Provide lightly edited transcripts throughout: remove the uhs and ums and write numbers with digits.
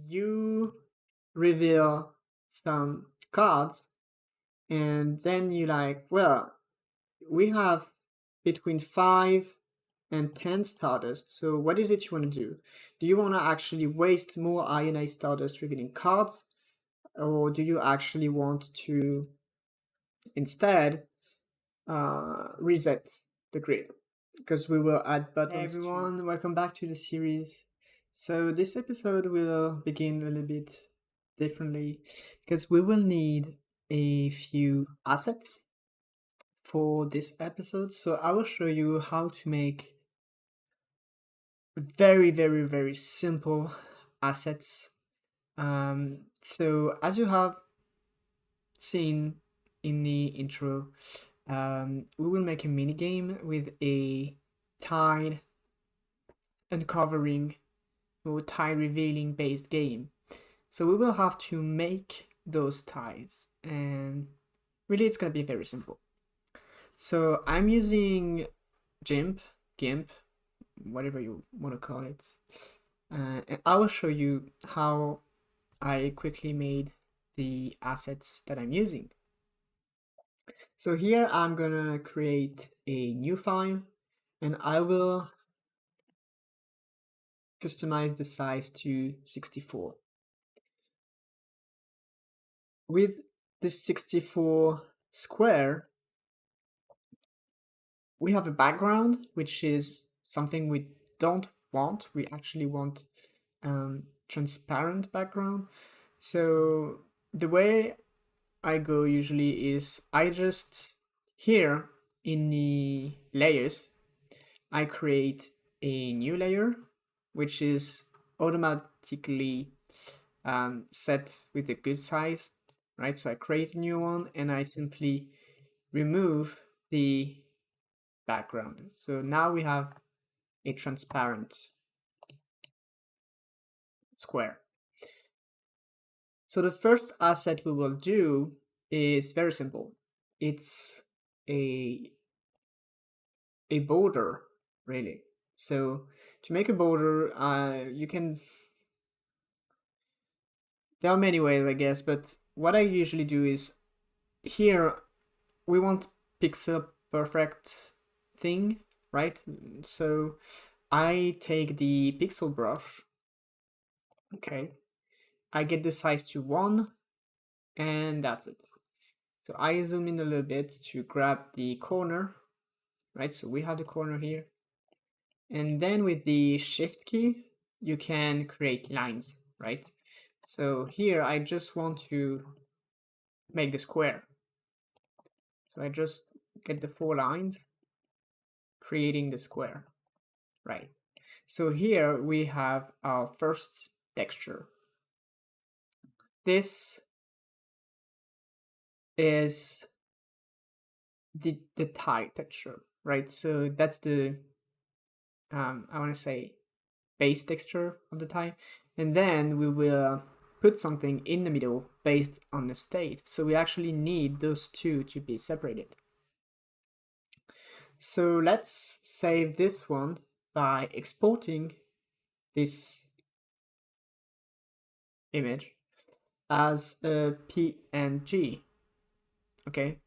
you reveal some cards, and then you like, well, we have between 5 and 10 Stardust, so what is it you want to do? Do you want to actually waste more Ionized Stardust revealing cards, or do you actually want to instead reset the grid? Because we will add buttons. Hey everyone, welcome back to the series. So this episode will begin a little bit differently because we will need a few assets for this episode. So I will show you how to make very simple assets. So as you have seen in the intro, we will make a mini game with a tile uncovering or tile revealing based game. So we will have to make those tiles, and really it's gonna be very simple. So I'm using Gimp, whatever you want to call it, and I will show you how I quickly made the assets that I'm using. So here I'm gonna create a new file, and I will customize the size to 64. With this 64 square, we have a background, which is something we don't want. We actually want transparent background. So the way I go usually is I just, here in the layers, I create a new layer, which is automatically set with a good size, right? So I create a new one and I simply remove the background. So now we have a transparent square. So the first asset we will do is very simple. It's a border, really. So to make a border, there are many ways, I guess, but what I usually do is, here we want pixel perfect thing, right? So I take the pixel brush, okay, I get the size to 1, and that's it. So I zoom in a little bit to grab the corner, right? So we have the corner here. And then with the shift key, you can create lines, right? So here I just want to make the square. So I just get the 4 lines, creating the square, right? So here we have our first texture. This is the tile texture, right? So that's the I want to say base texture of the tile, and then we will put something in the middle based on the state. So we actually need those two to be separated. So let's save this one by exporting this image as a PNG, okay?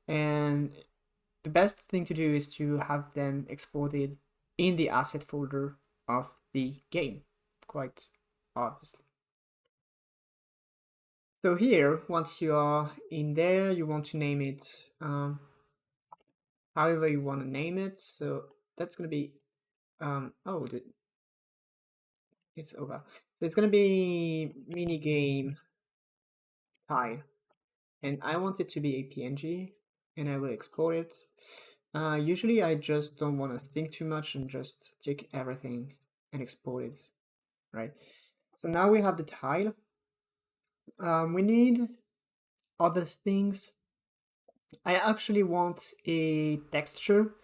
And the best thing to do is to have them exported in the asset folder of the game, quite obviously. So here, once you are in there, you want to name it however you want to name it. So that's going to be, it's over. So it's going to be minigame tile. And I want it to be a PNG, and I will export it. Usually I just don't want to think too much and just take everything and export it, right? So now we have the tile. We need other things. I actually want a texture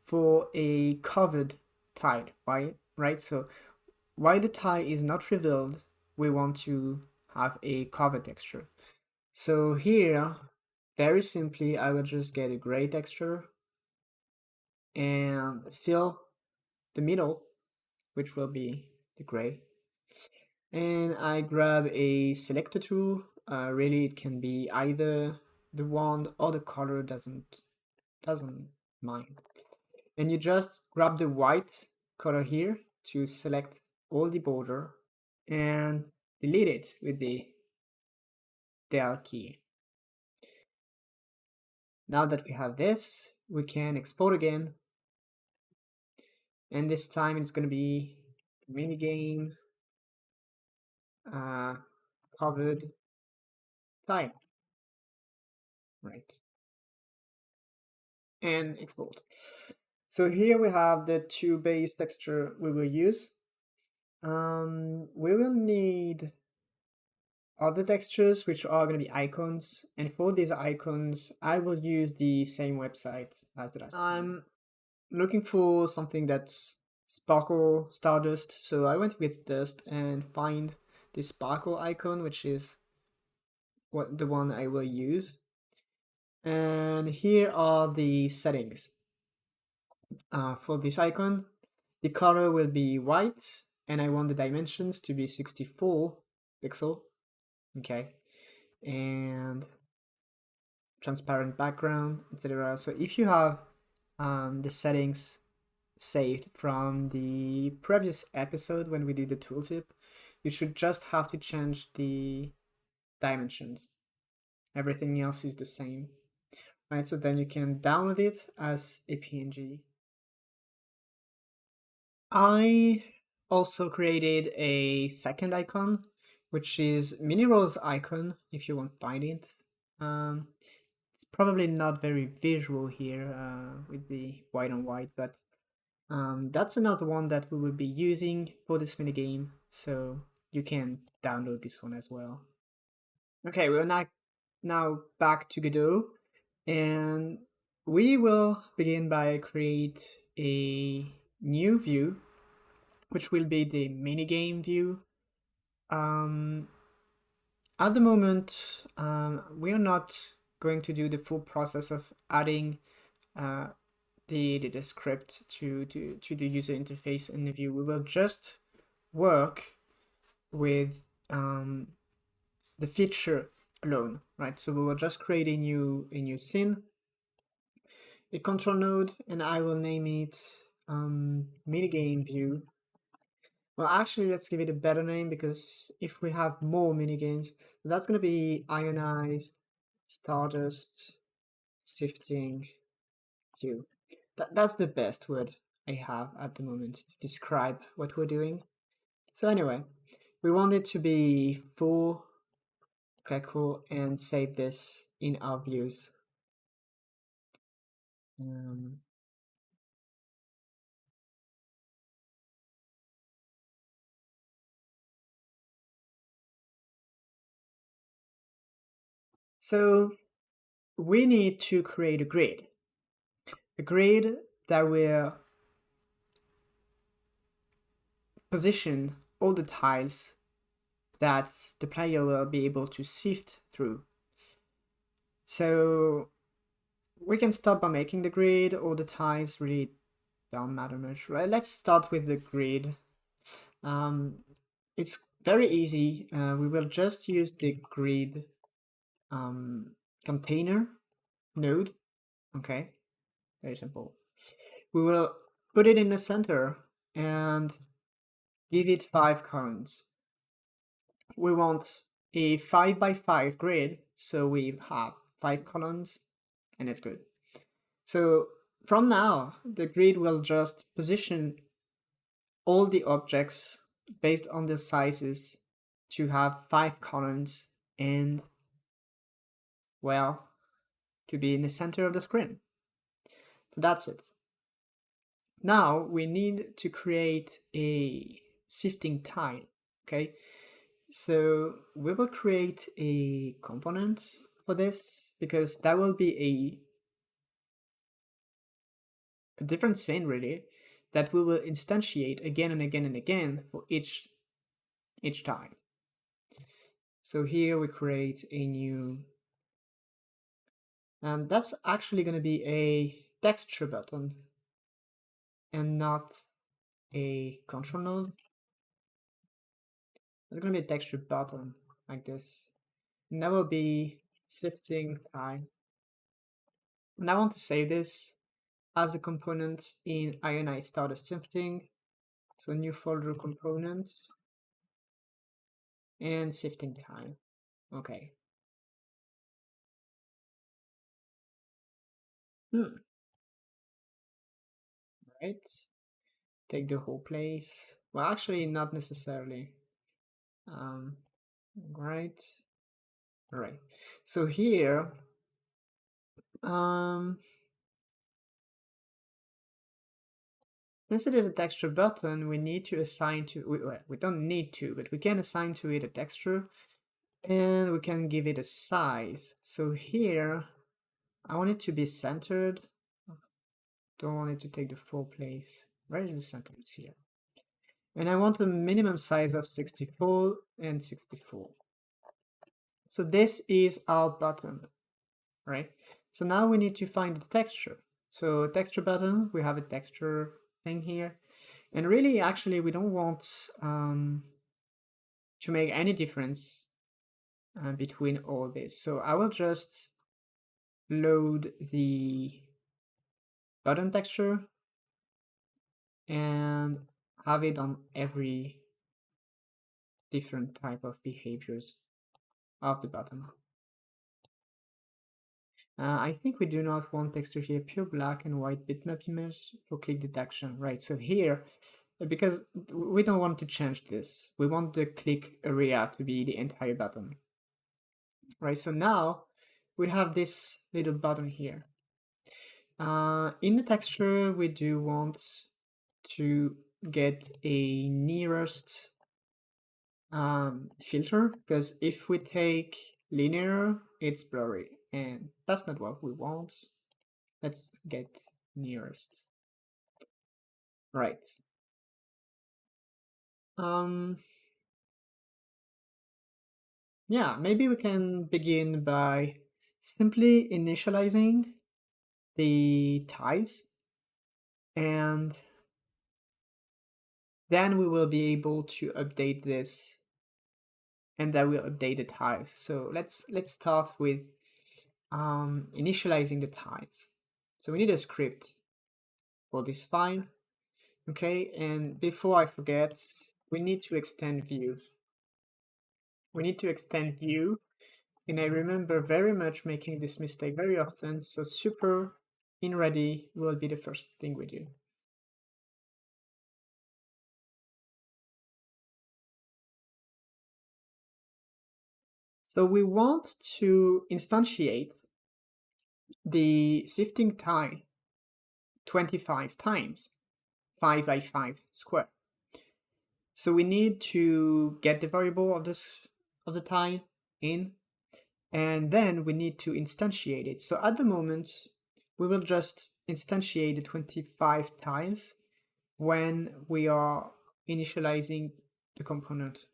for a covered tile, right? So while the tile is not revealed, we want to have a cover texture. So here, very simply, I will just get a gray texture and fill the middle, which will be the gray. And I grab a selector tool. Really, it can be either the wand or the color, doesn't mind. And you just grab the white color here to select all the border and delete it with the del key. Now that we have this, we can export again. And this time it's going to be minigame uh, covered type, right? And export. So here we have the two base texture we will use. We will need other textures which are going to be icons, and for these icons I will use the same website as the last time. I'm looking for something that's sparkle stardust, so I went with dust and find this sparkle icon, which is the one I will use. And here are the settings for this icon. The color will be white, and I want the dimensions to be 64 pixel. Okay, and transparent background, etc. So if you have the settings saved from the previous episode when we did the tooltip, you should just have to change the dimensions. Everything else is the same, right? So then you can download it as a PNG. I also created a second icon, which is Miniroll's icon, if you want to find it. It's probably not very visual here with the white on white, but that's another one that we will be using for this minigame, so you can download this one as well. Okay, we're now back to Godot, and we will begin by create a new view, which will be the minigame view. At the moment, we are not going to do the full process of adding uh, the script to the user interface in the view. We will just work with the feature alone, right? So we will just create a new scene, a control node, and I will name it minigame view. Well, actually, let's give it a better name, because if we have more minigames, that's going to be Ionized Stardust Sifting view. That's the best word I have at the moment to describe what we're doing. So anyway, we want it to be full. Okay, cool, and save this in our views. Um, so we need to create a grid that will position all the tiles that the player will be able to sift through. So we can start by making the grid. All the tiles really don't matter much, right? Let's start with the grid. It's very easy. We will just use the grid container node. Okay, very simple. We will put it in the center and give it 5 columns. We want a 5 by 5 grid, so we have 5 columns, and it's good. So from now, the grid will just position all the objects based on the sizes to have 5 columns and, well, to be in the center of the screen. So that's it. Now we need to create a sifting tile, okay? So we will create a component for this, because that will be a different scene really that we will instantiate again and again and again for each time. So here we create a new, that's actually going to be a texture button and not a control node. There's gonna be a texture button like this. And that will be sifting time. And I want to save this as a component in Ionized Stardust sifting. So new folder components and sifting time. Okay. Right. Take the whole place. Well, actually, not necessarily. Right. All right. So here, since it is a texture button, we need to assign to, we don't need to, but we can assign to it a texture and we can give it a size. So here, I want it to be centered. Don't want it to take the full place. Where is the center? It's here. And I want a minimum size of 64 and 64. So this is our button, right? So now we need to find the texture. So texture button, we have a texture thing here. And really, actually, we don't want to make any difference between all this. So I will just load the button texture and have it on every different type of behaviors of the button. I think we do not want texture here, pure black and white bitmap image for click detection, right? So here, because we don't want to change this, we want the click area to be the entire button, right? So now we have this little button here. In the texture, we do want to get a nearest filter, because if we take linear, it's blurry, and that's not what we want. Let's get nearest. Right. Yeah, maybe we can begin by simply initializing the tiles, and then we will be able to update this, and that will update the tiles. So let's start with initializing the tiles. So we need a script for this file. Okay, and before I forget, we need to extend view. We need to extend view, and I remember very much making this mistake very often, so super in ready will be the first thing we do. So we want to instantiate the sifting tile 25 times, 5 by 5 square. So we need to get the variable of the tile in, and then we need to instantiate it. So at the moment, we will just instantiate the 25 tiles when we are initializing the component.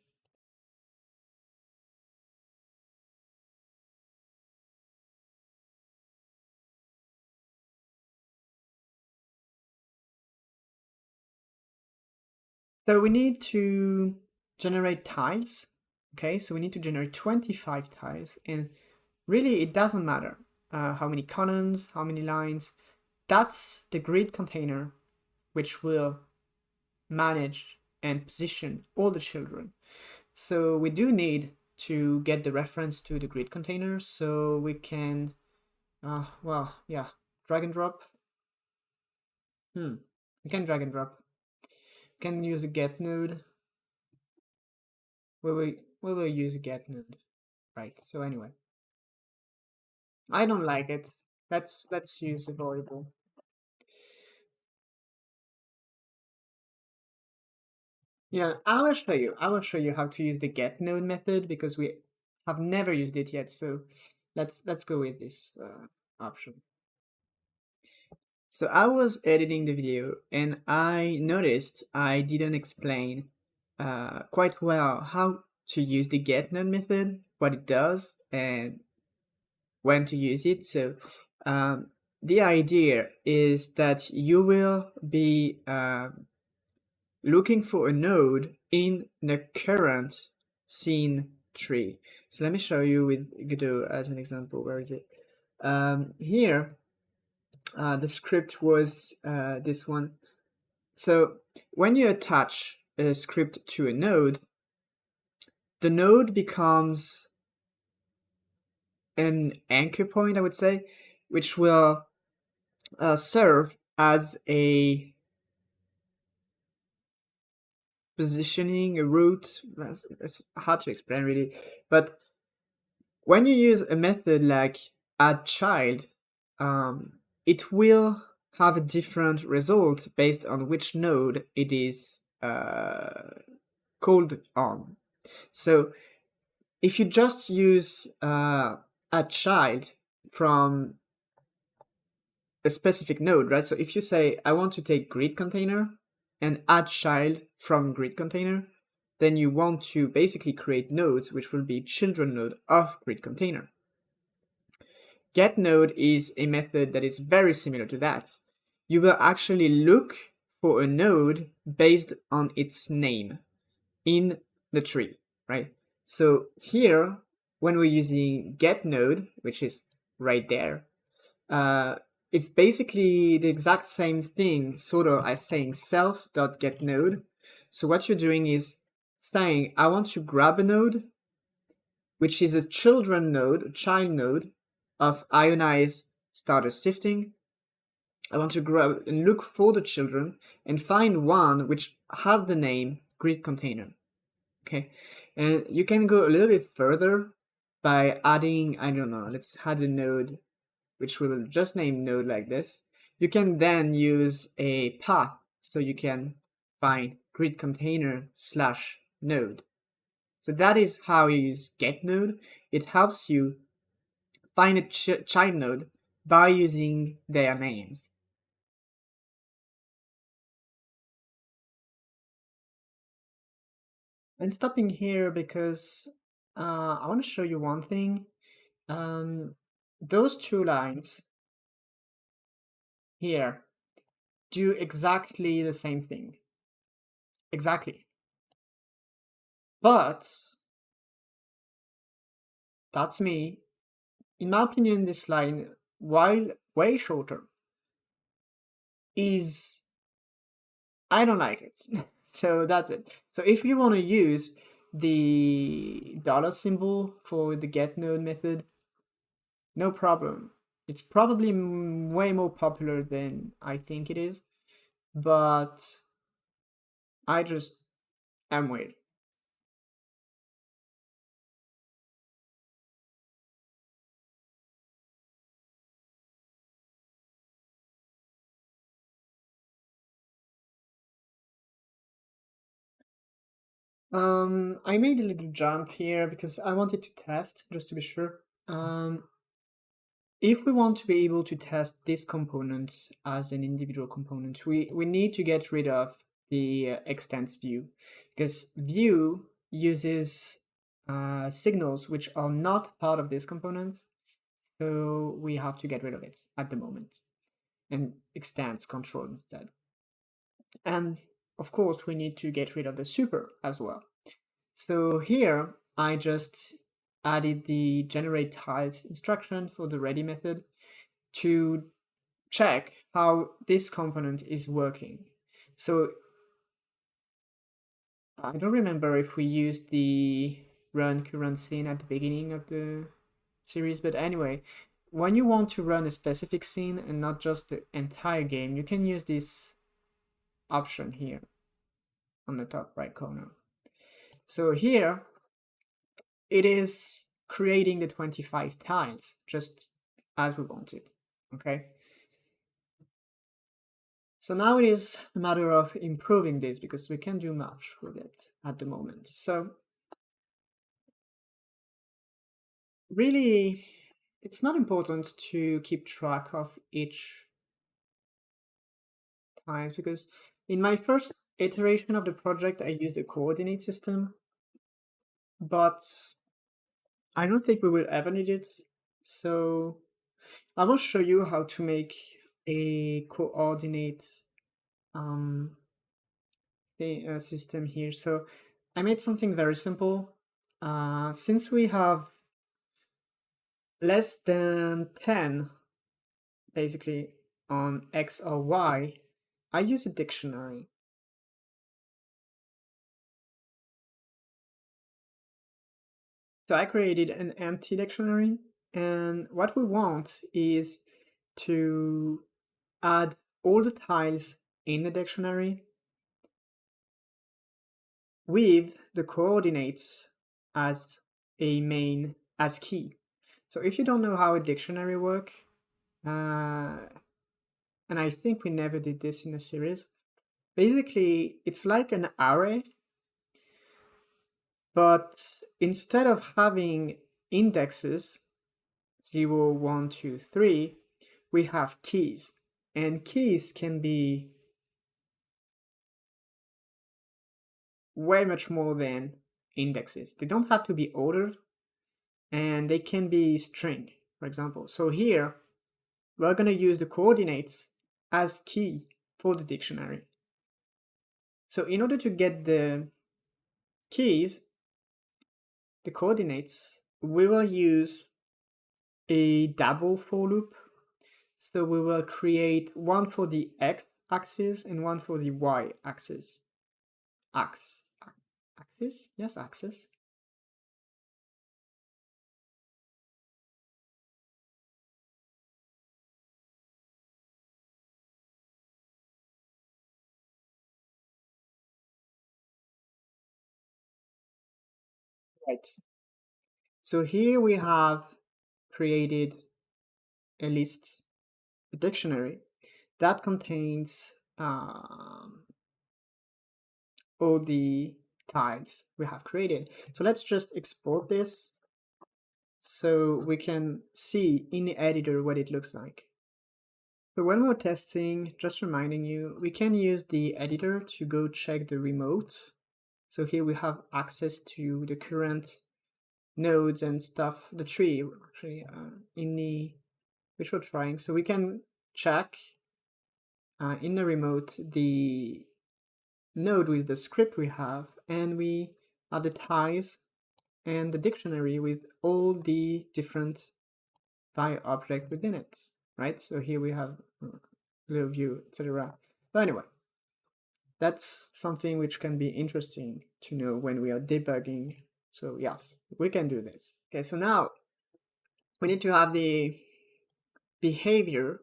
So we need to generate tiles. Okay, so we need to generate 25 tiles, and really it doesn't matter how many columns, how many lines. That's the grid container which will manage and position all the children. So we do need to get the reference to the grid container, so we can, well, yeah, drag and drop. We can drag and drop. We can use a get node. We will use a get node, right? So anyway, I don't like it. Let's use a variable. Yeah, I will show you. I will show you how to use the get node method because we have never used it yet. So let's go with this option. So I was editing the video and I noticed I didn't explain quite well how to use the get node method, what it does, and when to use it. So the idea is that you will be looking for a node in the current scene tree. So let me show you with Godot as an example. Where is it? Here, the script was this one. So when you attach a script to a node, the node becomes an anchor point, I would say, which will serve as a positioning, a route. That's hard to explain really, but when you use a method like addChild, it will have a different result based on which node it is called on. So if you just use addChild from a specific node, right? So if you say, I want to take grid container and add child from grid container, then you want to basically create nodes which will be children node of grid container. Get node is a method that is very similar to that. You will actually look for a node based on its name in the tree, right? So here, when we're using get node, which is right there, it's basically the exact same thing, sort of, as saying self.getNode. So what you're doing is saying, I want to grab a node, which is a children node, a child node of Ionized Stardust Sifting. I want to grab and look for the children and find one which has the name grid container. Okay, and you can go a little bit further by adding, I don't know, let's add a node which we will just name node like this. You can then use a path, so you can find grid container slash node. So that is how you use get node. It helps you find a child node by using their names. I'm stopping here because I want to show you one thing. Those two lines here do exactly the same thing. Exactly. But that's me. In my opinion, this line, while way shorter, is, I don't like it. So that's it. So if you want to use the dollar symbol for the get node method, no problem. It's probably way more popular than I think it is, but I just am weird. I made a little jump here because I wanted to test just to be sure. If we want to be able to test this component as an individual component, we need to get rid of the extents view, because view uses signals which are not part of this component, so we have to get rid of it at the moment and extends control instead. And of course, we need to get rid of the super as well. So here, I just added the generate tiles instruction for the ready method to check how this component is working. So I don't remember if we used the run current scene at the beginning of the series, but anyway, when you want to run a specific scene and not just the entire game, you can use this option here on the top right corner. So here, it is creating the 25 tiles just as we wanted, okay? So now it is a matter of improving this because we can't do much with it at the moment. So really, it's not important to keep track of each time, because in my first iteration of the project, I used a coordinate system, but I don't think we will ever need it. So I will show you how to make a coordinate system here. So I made something very simple. since we have less than 10 basically on X or Y, I use a dictionary. So I created an empty dictionary, and what we want is to add all the tiles in the dictionary with the coordinates as as key. So if you don't know how a dictionary works, and I think we never did this in a series, basically it's like an array, but instead of having indexes 0, 1, 2, 3, we have keys. And keys can be way much more than indexes. They don't have to be ordered, and they can be string, for example. So here, we're going to use the coordinates as key for the dictionary. So in order to get the keys, the coordinates, we will use a double for loop. So we will create one for the x-axis and one for the y-axis. Axis? Yes, axis. Right. So here we have created a list, a dictionary that contains all the tiles we have created. So let's just export this so we can see in the editor what it looks like. So when we're testing, just reminding you, we can use the editor to go check the remote. So here we have access to the current nodes and stuff, the tree actually in the which we're trying. So we can check in the remote the node with the script we have, and we have the ties and the dictionary with all the different tie objects within it, right? So here we have little view, etc. But anyway, that's something which can be interesting to know when we are debugging. So yes, we can do this. Okay, so now we need to have the behavior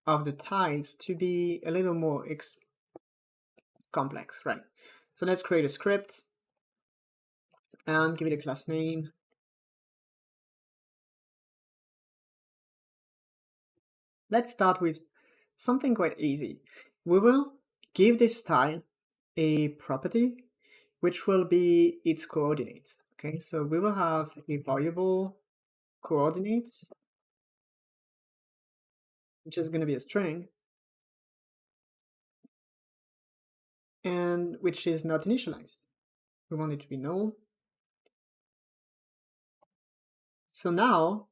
of the tiles to be a little more complex, right? So let's create a script and give it a class name. Let's start with something quite easy. We will give this tile a property which will be its coordinates. Okay, so we will have a variable coordinates, which is going to be a string, and which is not initialized. We want it to be null. So now,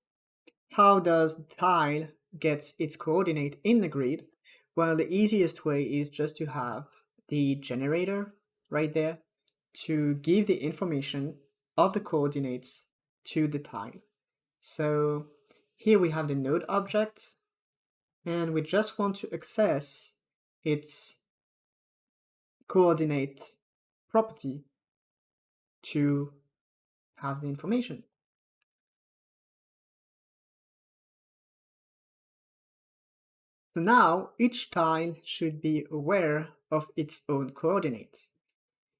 how does the tile get its coordinate in the grid? Well, the easiest way is just to have the generator right there to give the information of the coordinates to the tile. So here we have the node object, and we just want to access its coordinate property to have the information. So now each tile should be aware of its own coordinates.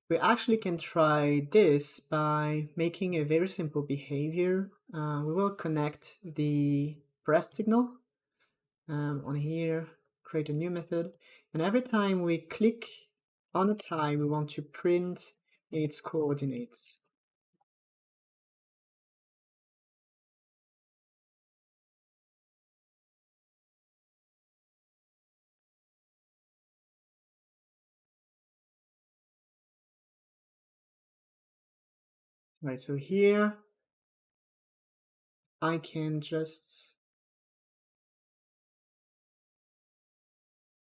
We actually can try this by making a very simple behavior. We will connect the press signal on here, create a new method, and every time we click on a tile, we want to print its coordinates. Right, so here I can just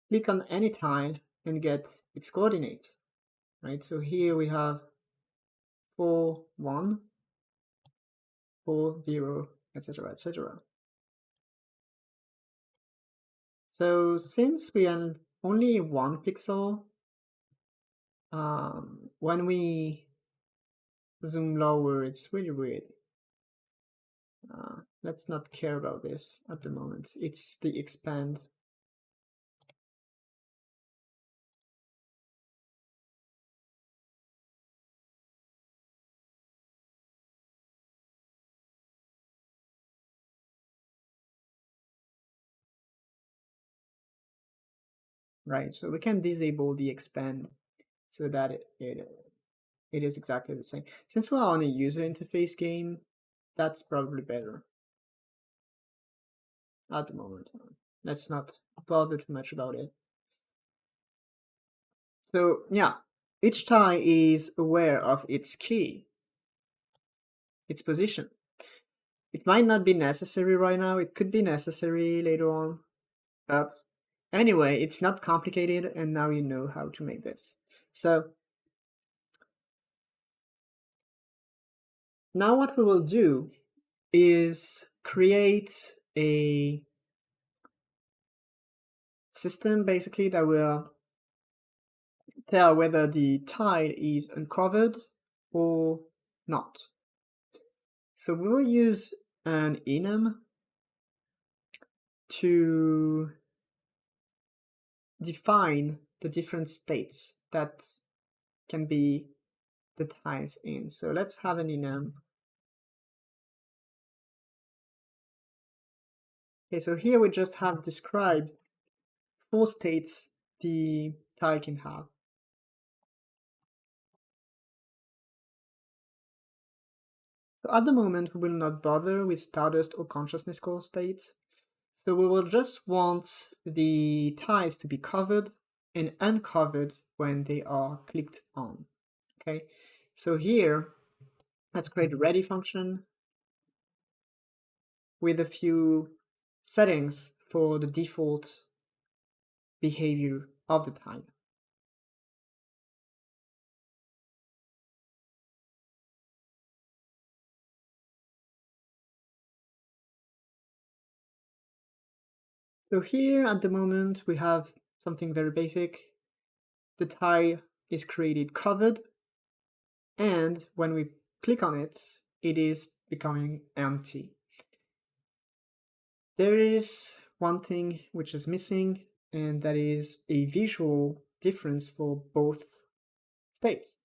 click on any tile and get its coordinates. Right, so here we have 4, 1, 4, 0, etc., etc. So since we have only 1 pixel, when we zoom lower, it's really weird. Let's not care about this at the moment. It's the expand. Right, so we can disable the expand so that it is exactly the same. Since we're on a user interface game, that's probably better at the moment. Let's not bother too much about it. So yeah, each tile is aware of its key, its position. It might not be necessary right now, it could be necessary later on, but anyway, it's not complicated, and now you know how to make this. So now what we will do is create a system basically that will tell whether the tile is uncovered or not. So we will use an enum to define the different states that can be the tiles in. So let's have an enum. Okay, so here we just have described 4 states the tile can have. So at the moment, we will not bother with Stardust or Consciousness Core states. So we will just want the tiles to be covered and uncovered when they are clicked on. Okay, so here, let's create a ready function with a few settings for the default behavior of the tile. So here at the moment, we have something very basic. The tile is created covered, and when we click on it, it is becoming empty. There is one thing which is missing, and that is a visual difference for both states.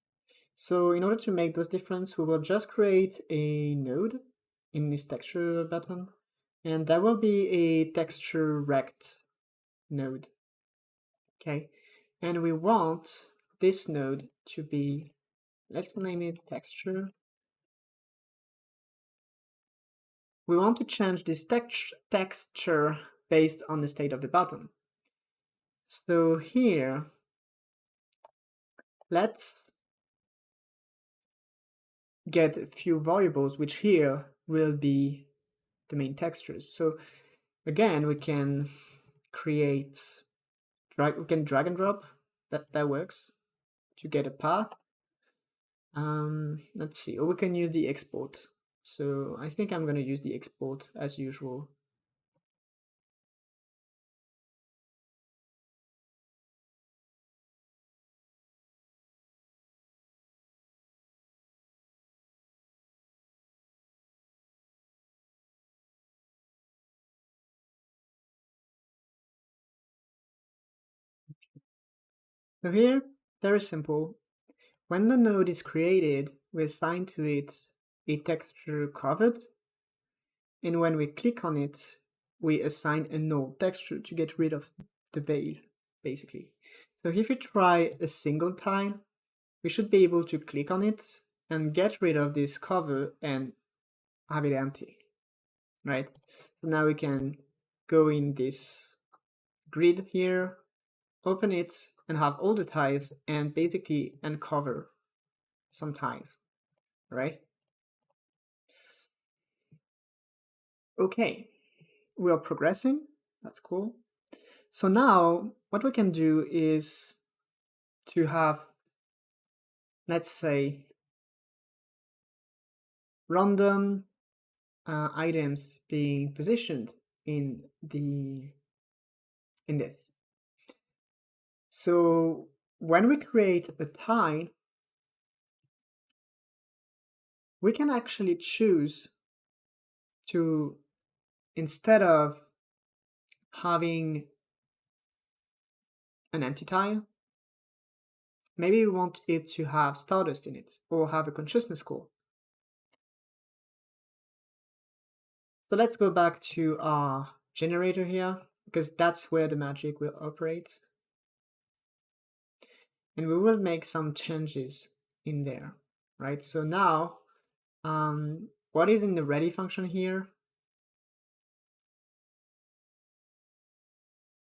So in order to make this difference, we will just create a node in this texture button, and that will be a texture rect node. Okay, and we want this node to be, let's name it texture. We want to change this texture based on the state of the button. So here, let's get a few variables, which here will be the main textures. So again, we can create, we can drag and drop, that works, to get a path. Let's see, or we can use the export. So I think I'm going to use the export as usual. So here, very simple. When the node is created, we assign to it a texture covered, and when we click on it, we assign a null texture to get rid of the veil, basically. So if we try a single tile, we should be able to click on it and get rid of this cover and have it empty, right? So now we can go in this grid here, open it, and have all the tiles and basically uncover some tiles, right? Okay, we are progressing. That's cool. So now what we can do is to have, let's say, random items being positioned in this. So when we create a tile, we can actually choose to, instead of having an empty tile, maybe we want it to have Stardust in it or have a consciousness core. So let's go back to our generator here, because that's where the magic will operate. And we will make some changes in there, right? So now, what is in the ready function here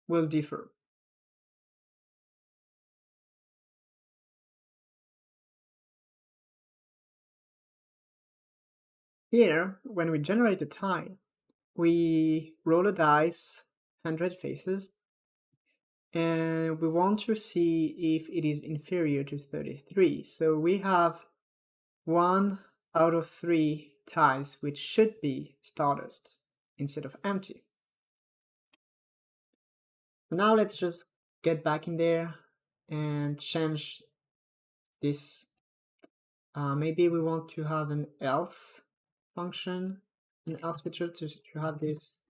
will differ. Here, when we generate a tile, we roll a dice, 100 faces, and we want to see if it is inferior to 33. So we have 1 out of 3 tiles which should be Stardust instead of empty. Now let's just get back in there and change this. Maybe we want to have an else function, an else feature to have this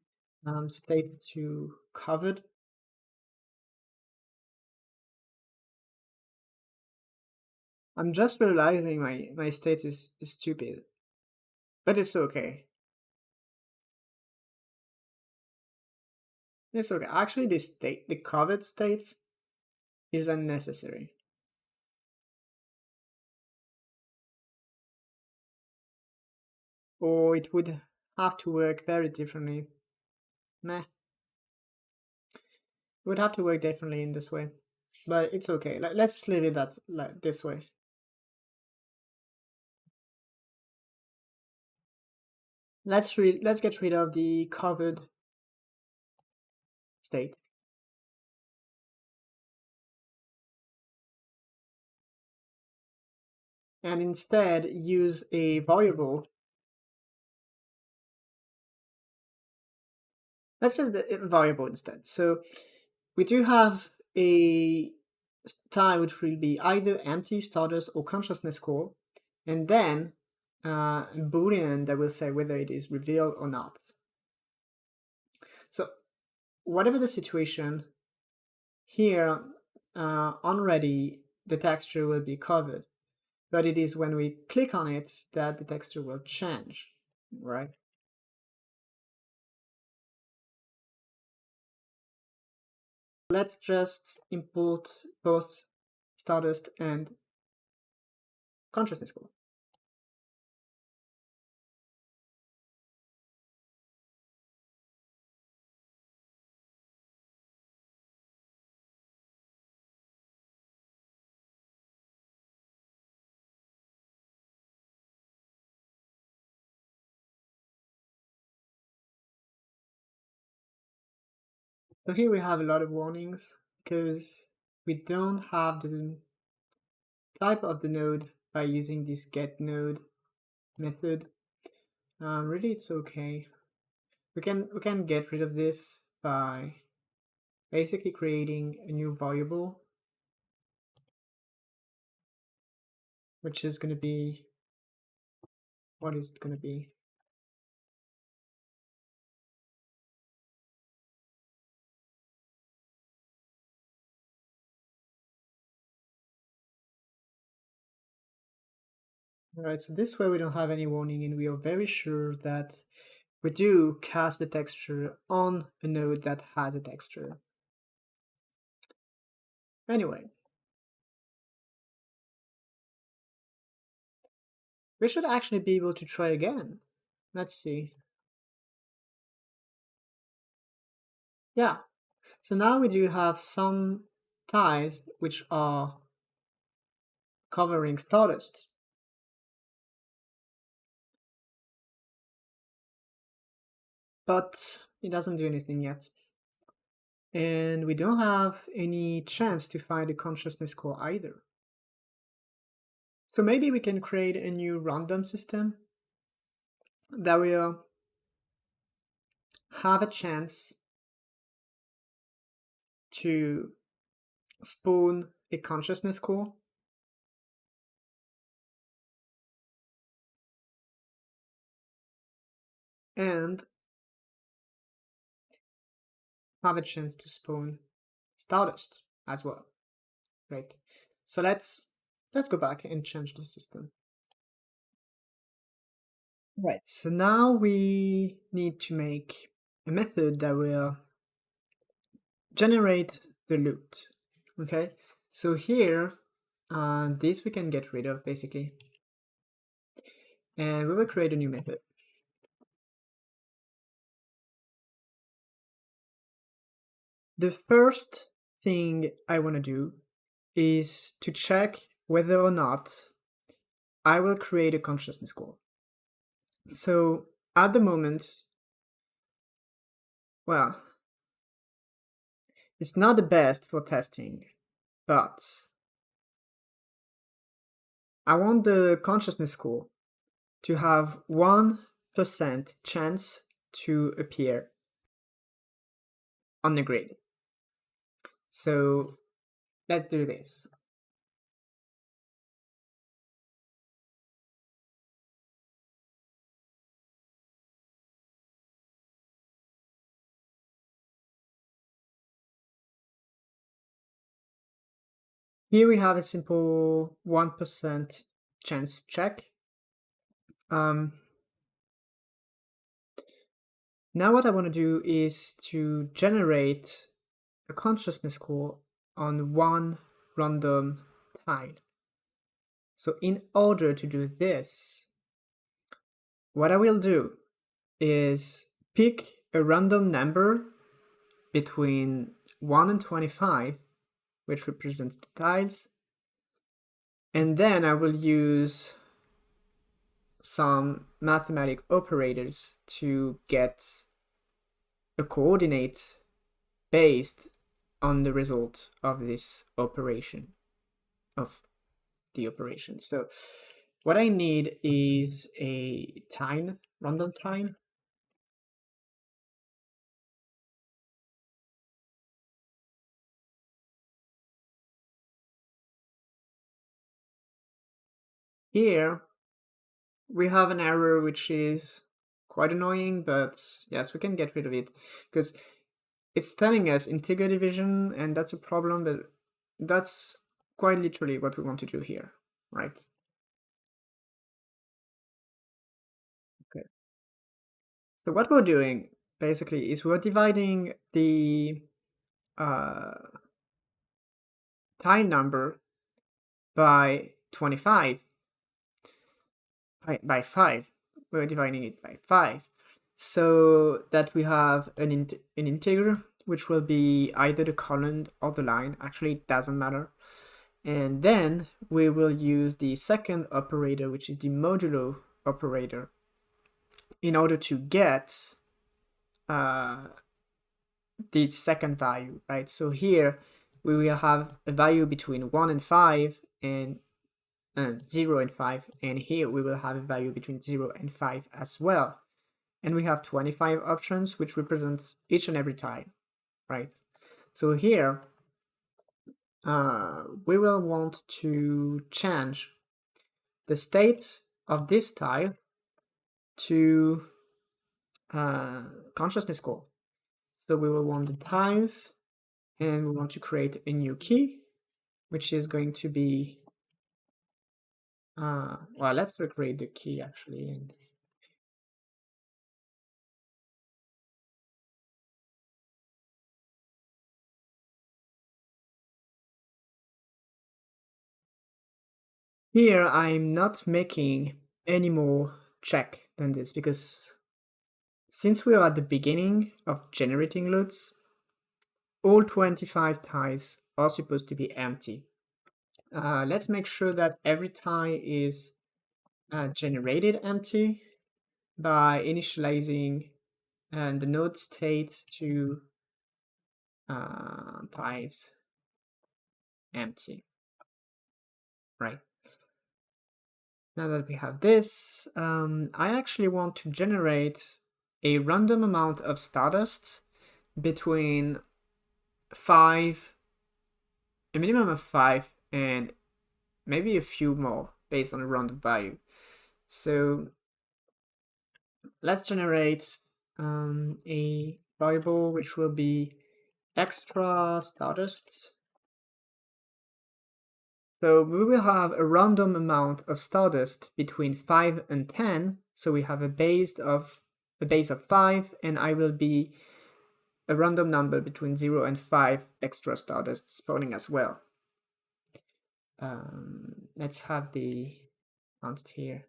state to covered. I'm just realizing my state is stupid, but it's okay. It's okay. Actually, this state, the covered state, is unnecessary. Or it would have to work very differently. Meh. It would have to work differently in this way. But it's okay. Let's leave it that like this way. Let's get rid of the covered state. And instead use a variable. Let's just the variable instead. So we do have a tile which will be either empty, Stardust, or consciousness core, and then a boolean that will say whether it is revealed or not. So whatever the situation, here already the texture will be covered, but it is when we click on it that the texture will change, right? Let's just import both Stardust and consciousness core. So here we have a lot of warnings because we don't have the type of the node by using this getNode method. Really, it's okay. We can get rid of this by basically creating a new variable, which is going to be, what is it going to be? Alright, so this way we don't have any warning and we are very sure that we do cast the texture on a node that has a texture. Anyway, we should actually be able to try again. Let's see. Yeah, so now we do have some ties which are covering Stardust. But it doesn't do anything yet. And we don't have any chance to find a consciousness core either. So maybe we can create a new random system that will have a chance to spawn a consciousness core, and have a chance to spawn Stardust as well, right? So let's go back and change the system. Right, so now we need to make a method that will generate the loot. Okay, so here, this we can get rid of basically, and we will create a new method. The first thing I want to do is to check whether or not I will create a consciousness core. So at the moment, well, it's not the best for testing, but I want the consciousness core to have 1% chance to appear on the grid. So let's do this. Here we have a simple 1% chance check. Now what I want to do is to generate a consciousness core on one random tile. So in order to do this, what I will do is pick a random number between 1 and 25, which represents the tiles, and then I will use some mathematical operators to get a coordinate based on the result of this operation, of the operation. So what I need is a time, random time. Here we have an error which is quite annoying, but yes, we can get rid of it because it's telling us integer division, and that's a problem, but that's quite literally what we want to do here, right? Okay. So what we're doing basically is we're dividing the tile number by 25 by 5. We're dividing it by 5 so that we have an integer which will be either the column or the line. Actually, it doesn't matter. And then we will use the second operator, which is the modulo operator, in order to get the second value, right? So here we will have a value between 1 and 5 and 0 and 5, and here we will have a value between 0 and 5 as well. And we have 25 options which represent each and every tile, right? So here we will want to change the state of this tile to consciousness core. So we will want the tiles, and we want to create a new key, which is going to be well, let's recreate the key actually. And here I'm not making any more check than this, because since we are at the beginning of generating loots, all 25 tiles are supposed to be empty. Let's make sure that every tile is generated empty by initializing the node state to tiles empty, right? Now that we have this, I actually want to generate a random amount of Stardust between 5, a minimum of 5, and maybe a few more based on a random value. So let's generate a variable which will be extra Stardust. So we will have a random amount of Stardust between 5 and 10. So we have a base of 5, and I will be a random number between 0 and 5 extra Stardust spawning as well. Let's have the const here.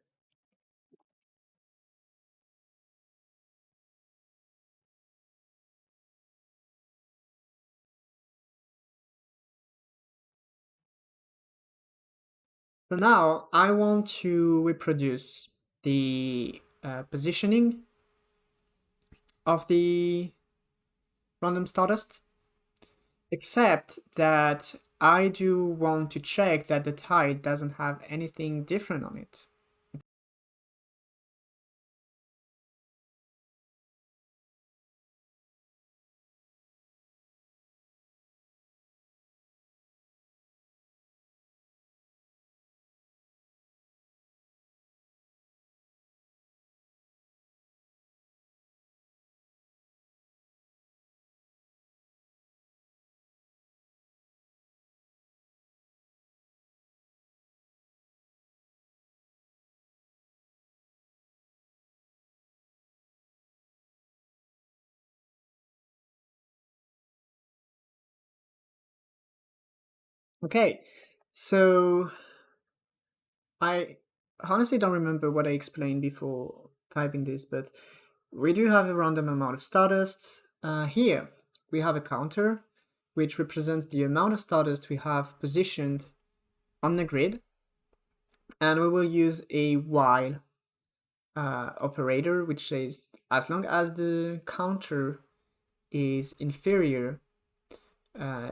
So now I want to reproduce the positioning of the random Stardust, except that I do want to check that the tile doesn't have anything different on it. Okay, so I honestly don't remember what I explained before typing this, but we do have a random amount of Stardust. Here we have a counter which represents the amount of Stardust we have positioned on the grid, and we will use a while operator which says as long as the counter is inferior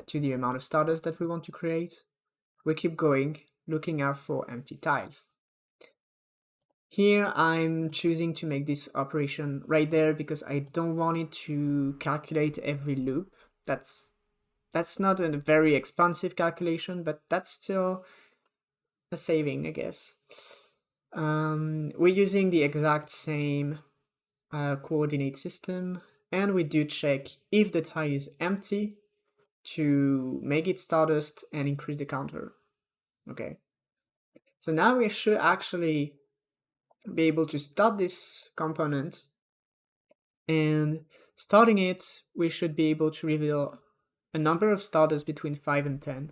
to the amount of Stardust that we want to create, we keep going, looking out for empty tiles. Here I'm choosing to make this operation right there because I don't want it to calculate every loop. That's not a very expansive calculation, but that's still a saving, I guess. We're using the exact same coordinate system, and we do check if the tile is empty to make it Stardust and increase the counter. Okay. So now we should actually be able to start this component, and starting it, we should be able to reveal a number of Stardust between 5 and 10.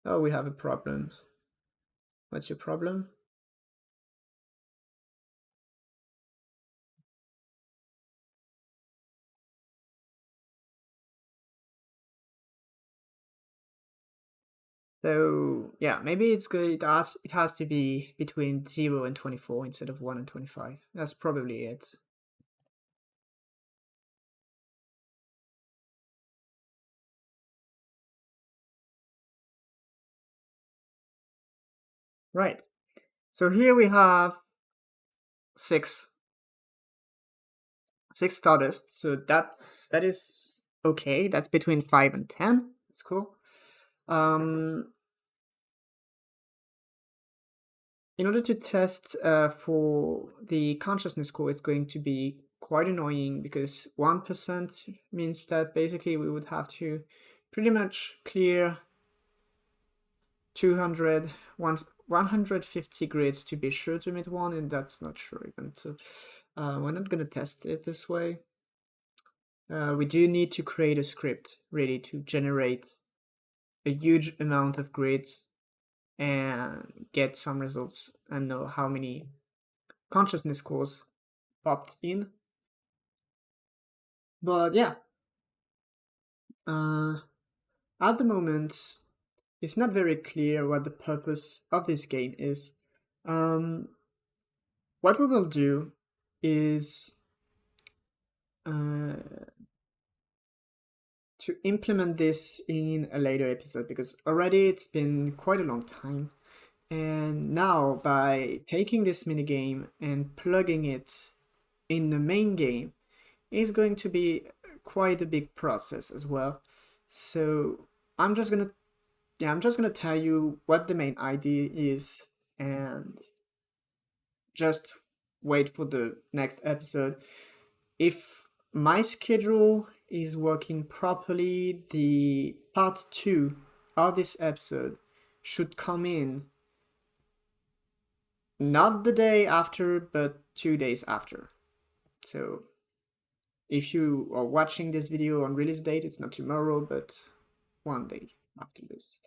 Oh, we have a problem. What's your problem? So yeah, maybe it's good. It has to be between 0 and 24 instead of 1 and 25. That's probably it. Right. So here we have six Stardust. So that is okay. That's between 5 and 10. It's cool. In order to test for the consciousness score, it's going to be quite annoying because 1% means that basically we would have to pretty much clear 200, 150 grids to be sure to meet 1, and that's not sure even. So we're not going to test it this way. We do need to create a script really to generate a huge amount of grids and get some results and know how many consciousness scores popped in. But yeah, at the moment, it's not very clear what the purpose of this game is. What we will do is to implement this in a later episode because already it's been quite a long time And now by taking this minigame and plugging it in the main game is going to be quite a big process as well. So I'm just gonna I'm just gonna tell you what the main idea is and just wait for the next episode. If my schedule is working properly, the part 2 of this episode should come in not the day after, but 2 days after. So if you are watching this video on release date, it's not tomorrow, but one day after this.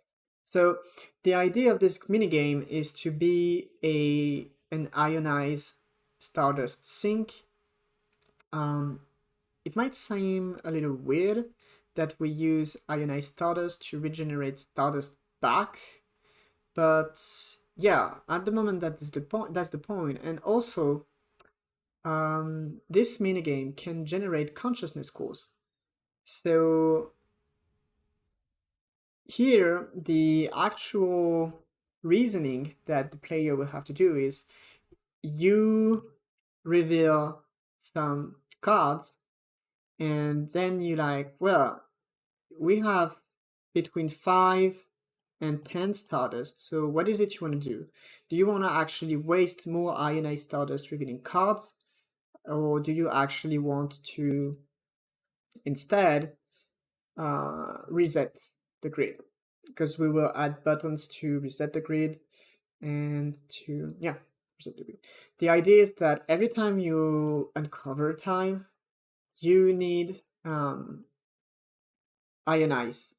So the idea of this minigame is to be an ionized Stardust sync. It might seem a little weird that we use ionized Stardust to regenerate Stardust back, but yeah, at the moment that's the point. That's the point, and also this minigame can generate consciousness cores. So here, the actual reasoning that the player will have to do is you reveal some cards, and then you like, well, we have between 5 and 10 Stardust, so what is it you want to do? Do you want to actually waste more Ionized Stardust revealing cards, or do you actually want to instead reset the grid? Because we will add buttons to reset the grid and to, yeah, reset the grid. The idea is that every time you uncover a tile, you need Ionized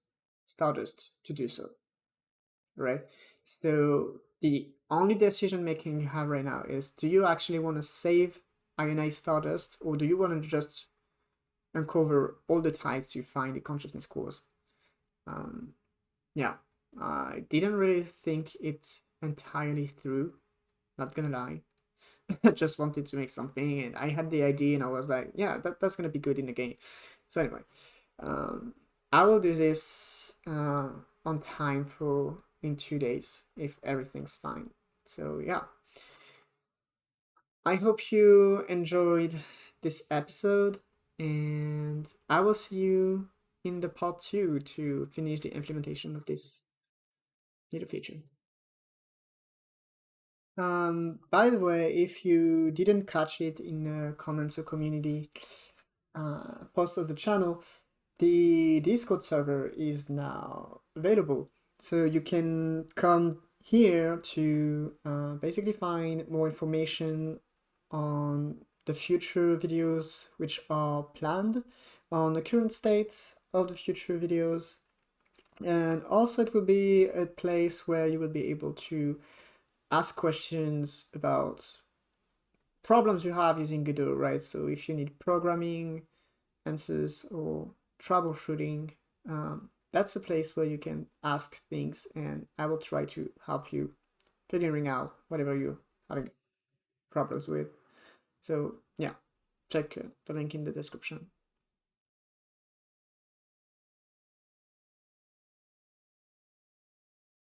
Stardust to do so, right? So the only decision making you have right now is, do you actually want to save Ionized Stardust, or do you want to just uncover all the tiles you find the consciousness cores? Yeah, I didn't really think it entirely through, not gonna lie. I just wanted to make something, and I had the idea, and I was like, yeah, that's gonna be good in the game. So anyway, um, I will do this on time for in 2 days if everything's fine. So yeah, I hope you enjoyed this episode, and I will see you in the part 2 to finish the implementation of this little feature. By the way, if you didn't catch it in the comments or community post of the channel, the Discord server is now available. So you can come here to basically find more information on the future videos which are planned, on the current states of the future videos, and also it will be a place where you will be able to ask questions about problems you have using Godot, right? So if you need programming answers or troubleshooting, that's a place where you can ask things, and I will try to help you figuring out whatever you're having problems with. So yeah, check the link in the description.